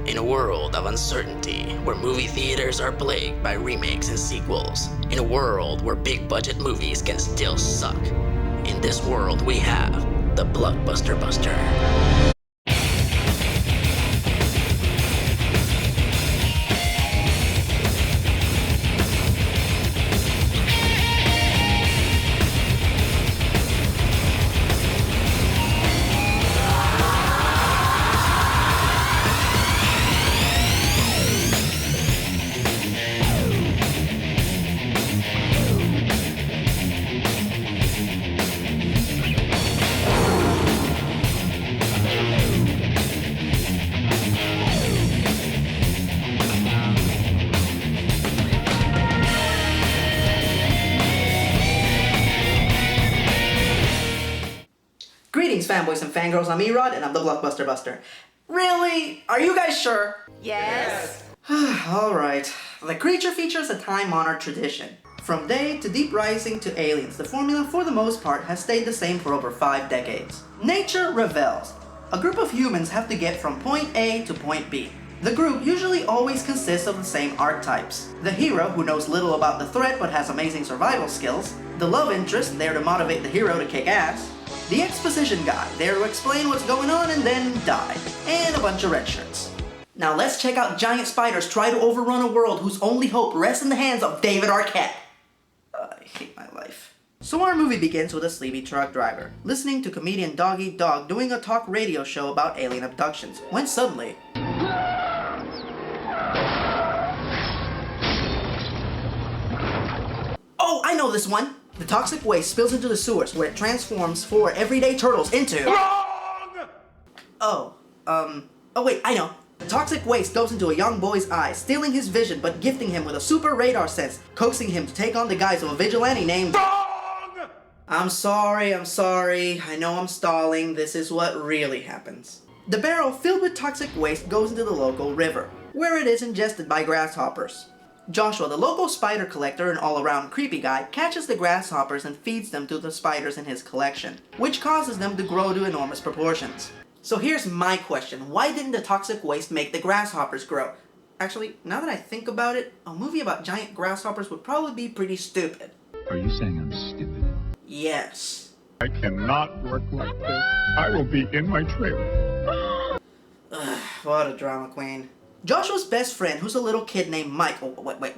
In a world of uncertainty, where movie theaters are plagued by remakes and sequels, in a world where big budget movies can still suck, in this world we have the Blockbuster Buster. Greetings, fanboys and fangirls. I'm ERod, and I'm the Blockbuster Buster. Really? Are you guys sure? Yes. Alright. The creature features a time-honored tradition. From Day to Deep Rising to Aliens, the formula for the most part has stayed the same for over 5 decades. Nature revels. A group of humans have to get from point A to point B. The group usually always consists of the same archetypes. The hero, who knows little about the threat but has amazing survival skills. The love interest, there to motivate the hero to kick ass. The exposition guy, there to explain what's going on and then die. And a bunch of red shirts. Now let's check out giant spiders try to overrun a world whose only hope rests in the hands of David Arquette. I hate my life. So our movie begins with a sleepy truck driver, listening to comedian Dog Eat Dog doing a talk radio show about alien abductions, when suddenly... Oh, I know this one! The toxic waste spills into the sewers, where it transforms 4 everyday turtles into... Wrong! Oh wait, I know. The toxic waste goes into a young boy's eyes, stealing his vision but gifting him with a super radar sense, coaxing him to take on the guise of a vigilante named... Wrong! I'm sorry. I know I'm stalling. This is what really happens. The barrel filled with toxic waste goes into the local river, where it is ingested by grasshoppers. Joshua, the local spider collector and all-around creepy guy, catches the grasshoppers and feeds them to the spiders in his collection, which causes them to grow to enormous proportions. So here's my question, why didn't the toxic waste make the grasshoppers grow? Actually, now that I think about it, a movie about giant grasshoppers would probably be pretty stupid. Are you saying I'm stupid? Yes. I cannot work like this. I will be in my trailer. Ugh, what a drama queen. Joshua's best friend, who's a little kid named Mike. Oh,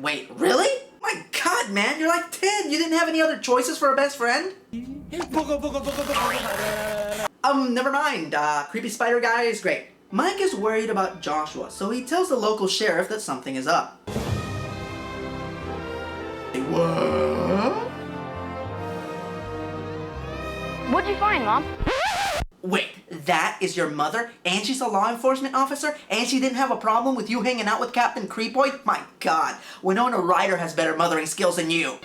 wait, really? My god, man, you're like 10. You didn't have any other choices for a best friend? Never mind. Creepy spider guy is great. Mike is worried about Joshua, so he tells the local sheriff that something is up. What? What'd you find, Mom? Wait, that is your mother? And she's a law enforcement officer? And she didn't have a problem with you hanging out with Captain Creepoid? My god, Winona Ryder has better mothering skills than you.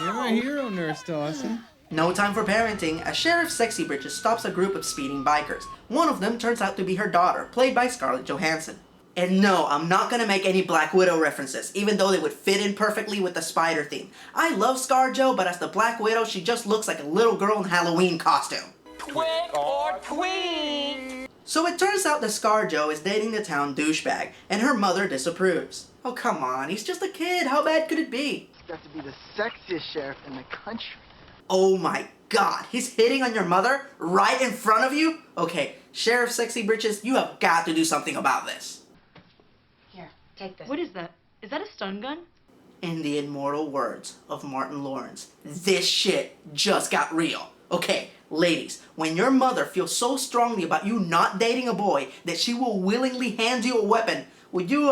You're my hero, Nurse Dawson. No time for parenting, as Sheriff Sexy Britches stops a group of speeding bikers. One of them turns out to be her daughter, played by Scarlett Johansson. And no, I'm not gonna make any Black Widow references, even though they would fit in perfectly with the spider theme. I love ScarJo, but as the Black Widow, she just looks like a little girl in Halloween costume. Twig or tweet! So it turns out that ScarJo is dating the town douchebag, and her mother disapproves. Oh come on, he's just a kid, how bad could it be? He's got to be the sexiest sheriff in the country. Oh my god, he's hitting on your mother? Right in front of you? Okay, Sheriff Sexy Britches, you have got to do something about this. Here, take this. What is that? Is that a stun gun? In the immortal words of Martin Lawrence, this shit just got real. Okay, ladies, when your mother feels so strongly about you not dating a boy that she will willingly hand you a weapon, would you,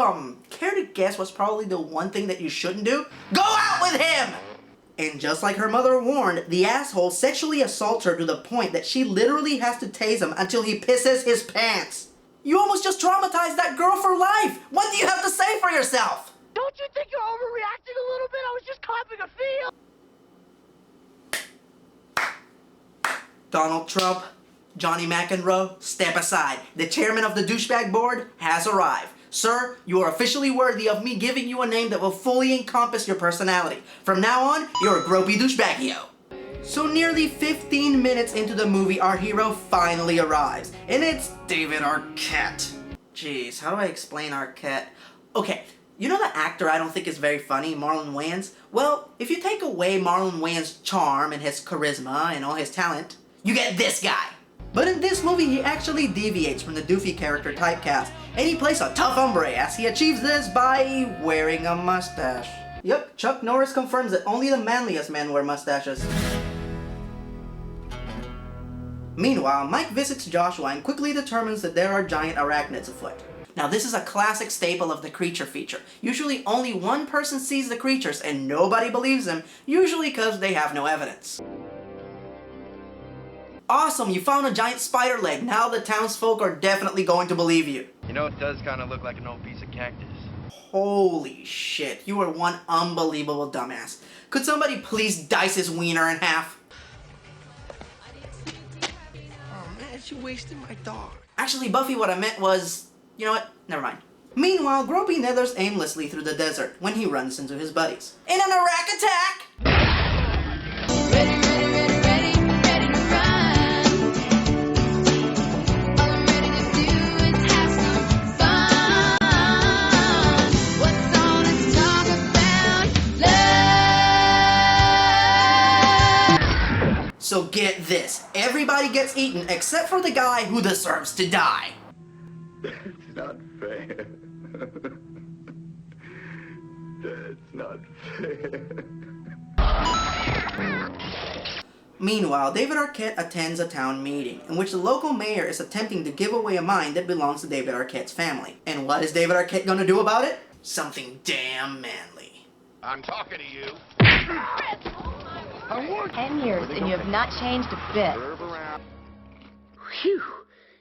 care to guess what's probably the one thing that you shouldn't do? Go out with him! And just like her mother warned, the asshole sexually assaults her to the point that she literally has to tase him until he pisses his pants. You almost just traumatized that girl for life! What do you have to say for yourself? Don't you think you're overreacting a little bit? I was just copping a feel. Donald Trump, Johnny McEnroe, step aside. The chairman of the douchebag board has arrived. Sir, you are officially worthy of me giving you a name that will fully encompass your personality. From now on, you're a gropey douchebagio. So nearly 15 minutes into the movie, our hero finally arrives. And it's David Arquette. Jeez, how do I explain Arquette? Okay, you know the actor I don't think is very funny, Marlon Wayans? Well, if you take away Marlon Wayans' charm and his charisma and all his talent, you get this guy. But in this movie, he actually deviates from the doofy character typecast, and he plays a tough hombre as he achieves this by wearing a mustache. Yup, Chuck Norris confirms that only the manliest men wear mustaches. Meanwhile, Mike visits Joshua and quickly determines that there are giant arachnids afoot. Now this is a classic staple of the creature feature. Usually only one person sees the creatures and nobody believes them, usually because they have no evidence. Awesome, you found a giant spider leg. Now the townsfolk are definitely going to believe you. You know, it does kind of look like an old piece of cactus. Holy shit, you are one unbelievable dumbass. Could somebody please dice his wiener in half? Oh man, you wasted my dog. Actually, Buffy, what I meant was... You know what? Never mind. Meanwhile, Gropey nethers aimlessly through the desert when he runs into his buddies. In an Arach Attack! So get this, everybody gets eaten except for the guy who deserves to die. That's not fair. That's not fair. Meanwhile, David Arquette attends a town meeting in which the local mayor is attempting to give away a mine that belongs to David Arquette's family. And what is David Arquette gonna do about it? Something damn manly. I'm talking to you. 10 years and you have not changed a bit. Phew.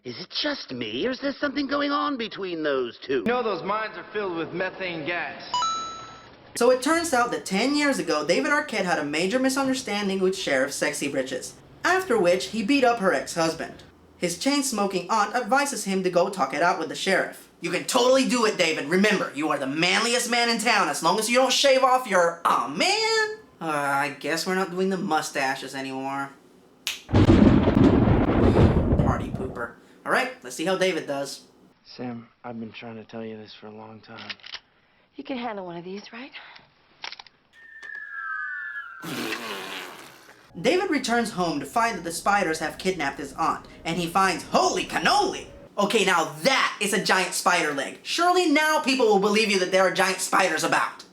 Is it just me, or is there something going on between those two? You know those mines are filled with methane gas. So it turns out that 10 years ago, David Arquette had a major misunderstanding with Sheriff Sexy Britches, after which he beat up her ex-husband. His chain-smoking aunt advises him to go talk it out with the sheriff. You can totally do it, David. Remember, you are the manliest man in town as long as you don't shave off your... Aw, man! I guess we're not doing the mustaches anymore. Party pooper. Alright, let's see how David does. Sam, I've been trying to tell you this for a long time. You can handle one of these, right? David returns home to find that the spiders have kidnapped his aunt, and he finds holy cannoli! Okay, now that is a giant spider leg. Surely now people will believe you that there are giant spiders about.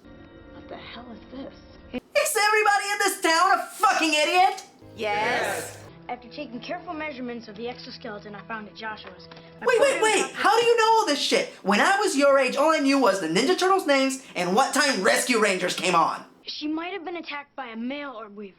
What the hell is this? Is everybody in this town a fucking idiot? Yes. After taking careful measurements of the exoskeleton I found at Joshua's. Wait, how do you know all this shit? When I was your age, all I knew was the Ninja Turtles' names and what time Rescue Rangers came on. She might have been attacked by a male orb weaver.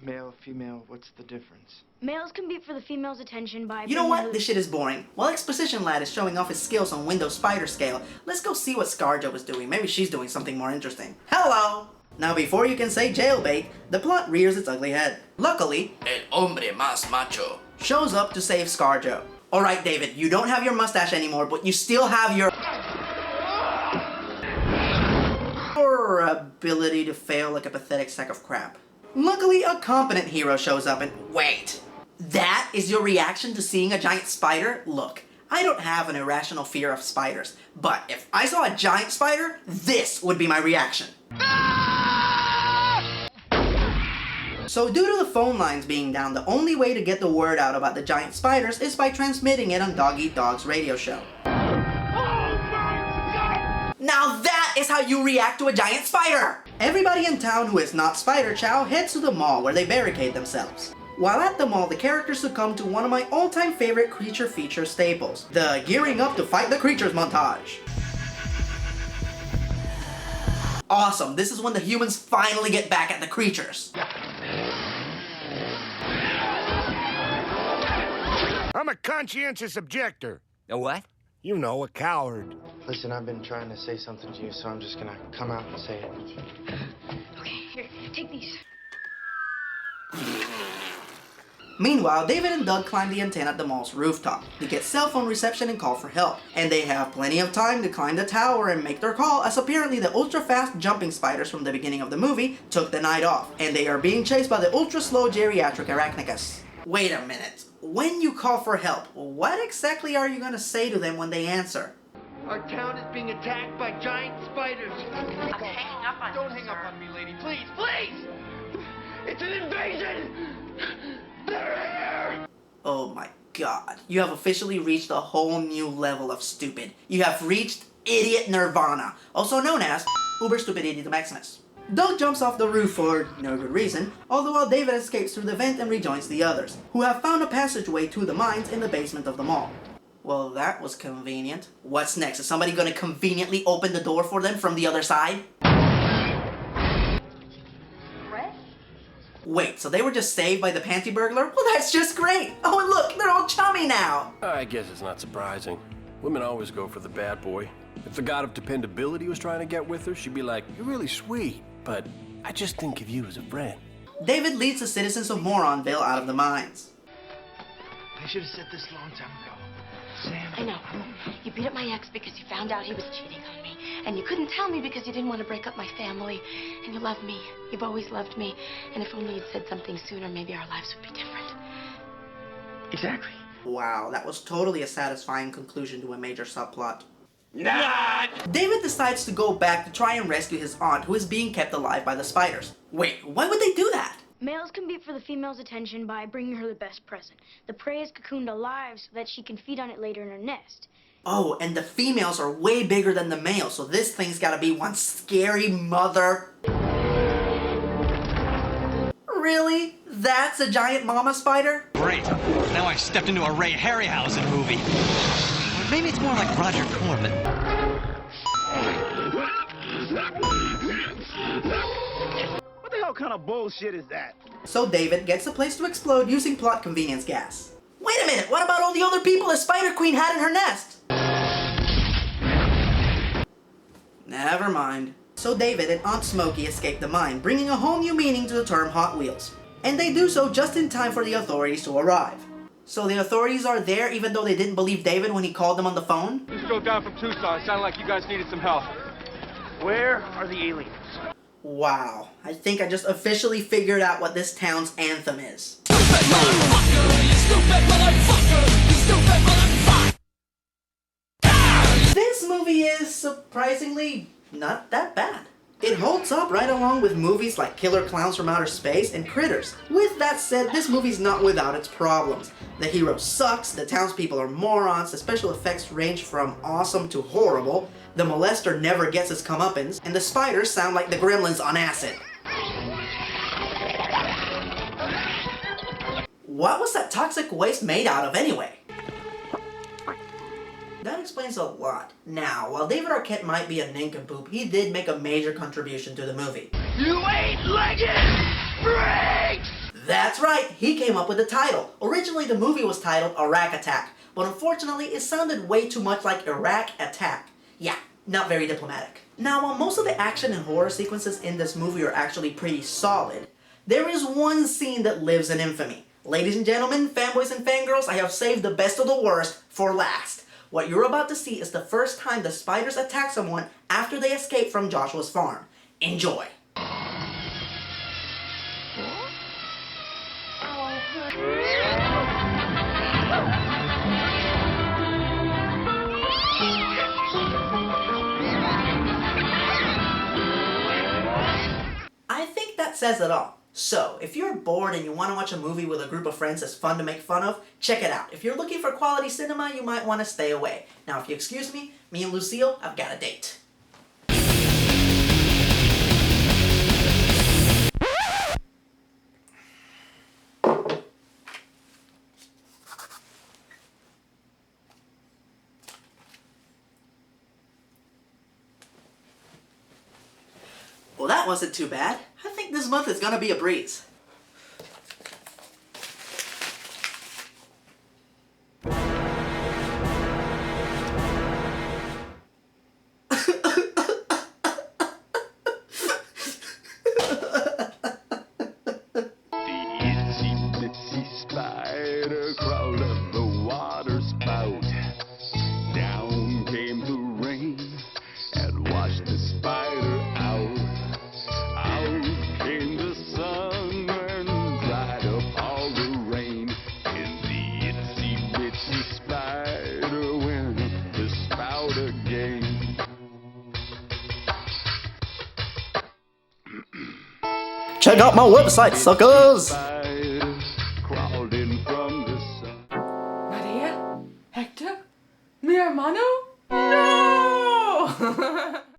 Male, female, what's the difference? Males compete for the female's attention by... You know what? This shit is boring. While Exposition Lad is showing off his skills on Windows Spider Scale, let's go see what ScarJo is doing. Maybe she's doing something more interesting. Hello! Now before you can say jailbait, the plot rears its ugly head. Luckily, El hombre más macho shows up to save ScarJo. Alright David, you don't have your mustache anymore, but you still have your ability to fail like a pathetic sack of crap. Luckily, a competent hero shows up and... Wait! That is your reaction to seeing a giant spider? Look, I don't have an irrational fear of spiders, but if I saw a giant spider, this would be my reaction. So due to the phone lines being down, the only way to get the word out about the giant spiders is by transmitting it on Dog Eat Dog's radio show. Now that is how you react to a giant spider! Everybody in town who is not Spider Chow heads to the mall where they barricade themselves. While at the mall, the characters succumb to one of my all-time favorite creature feature staples, the gearing up to fight the creatures montage. awesome. This is when the humans finally get back at the creatures. I'm a conscientious objector. A what? You know, a coward. Listen, I've been trying to say something to you, so I'm just gonna come out and say it. Okay, here, take these. Meanwhile, David and Doug climb the antenna at the mall's rooftop to get cell phone reception and call for help. And they have plenty of time to climb the tower and make their call, as apparently the ultra-fast jumping spiders from the beginning of the movie took the night off, and they are being chased by the ultra-slow geriatric Arachnicus. Wait a minute. When you call for help, what exactly are you gonna say to them when they answer? Our town is being attacked by giant spiders. I'm hanging up on you, Don't hang up on me, lady. Please, please! It's an invasion! They're here! Oh my god. You have officially reached a whole new level of stupid. You have reached idiot nirvana, also known as Uber Stupidity Maximus. Doug jumps off the roof for no good reason, although while David escapes through the vent and rejoins the others, who have found a passageway to the mines in the basement of the mall. Well, that was convenient. What's next? Is somebody gonna conveniently open the door for them from the other side? Brett? Wait, so they were just saved by the panty burglar? Well, that's just great! Oh, and look, they're all chummy now! I guess it's not surprising. Women always go for the bad boy. If the god of dependability was trying to get with her, she'd be like, "You're really sweet, but I just think of you as a friend." David leads the citizens of Moronville out of the mines. I should have said this a long time ago. Sam. I know. You beat up my ex because you found out he was cheating on me. And you couldn't tell me because you didn't want to break up my family. And you love me. You've always loved me. And if only you'd said something sooner, maybe our lives would be different. Exactly. Wow, that was totally a satisfying conclusion to a major subplot. Not! David decides to go back to try and rescue his aunt, who is being kept alive by the spiders. Wait, why would they do that? Males compete for the female's attention by bringing her the best present. The prey is cocooned alive so that she can feed on it later in her nest. Oh, and the females are way bigger than the males, so this thing's gotta be one scary mother. Really? That's a giant mama spider? Great. Now I stepped into a Ray Harryhausen movie. Or maybe it's more like Roger Corman. What the hell kind of bullshit is that? So David gets the place to explode using plot convenience gas. Wait a minute, what about all the other people the Spider Queen had in her nest? Never mind. So David and Aunt Smokey escape the mine, bringing a whole new meaning to the term Hot Wheels. And they do so just in time for the authorities to arrive. So the authorities are there even though they didn't believe David when he called them on the phone? Just drove down from Tucson. It sounded like you guys needed some help. Where are the aliens? Wow, I think I just officially figured out what this town's anthem is. This movie is surprisingly not that bad. It holds up right along with movies like Killer Clowns from Outer Space and Critters. With that said, this movie's not without its problems. The hero sucks, the townspeople are morons, the special effects range from awesome to horrible, the molester never gets his comeuppance, and the spiders sound like the gremlins on acid. What was that toxic waste made out of anyway? That explains a lot. Now, while David Arquette might be a nincompoop, he did make a major contribution to the movie. You eight-legged freaks! That's right, he came up with the title. Originally the movie was titled Arach Attack, but unfortunately it sounded way too much like Arach Attack. Yeah, not very diplomatic. Now, while most of the action and horror sequences in this movie are actually pretty solid, there is one scene that lives in infamy. Ladies and gentlemen, fanboys and fangirls, I have saved the best of the worst for last. What you're about to see is the first time the spiders attack someone after they escape from Joshua's farm. Enjoy. I think that says it all. So, if you're bored and you want to watch a movie with a group of friends that's fun to make fun of, check it out. If you're looking for quality cinema, you might want to stay away. Now, if you excuse me and Lucille, I've got a date. Well, that wasn't too bad. I think this month is gonna be a breeze. Spider crawled up the water spout. Down came the rain and washed the spider out. Out came the sun and dried up all the rain. And the itsy bitsy spider went up the spout again. Check out my website, suckers!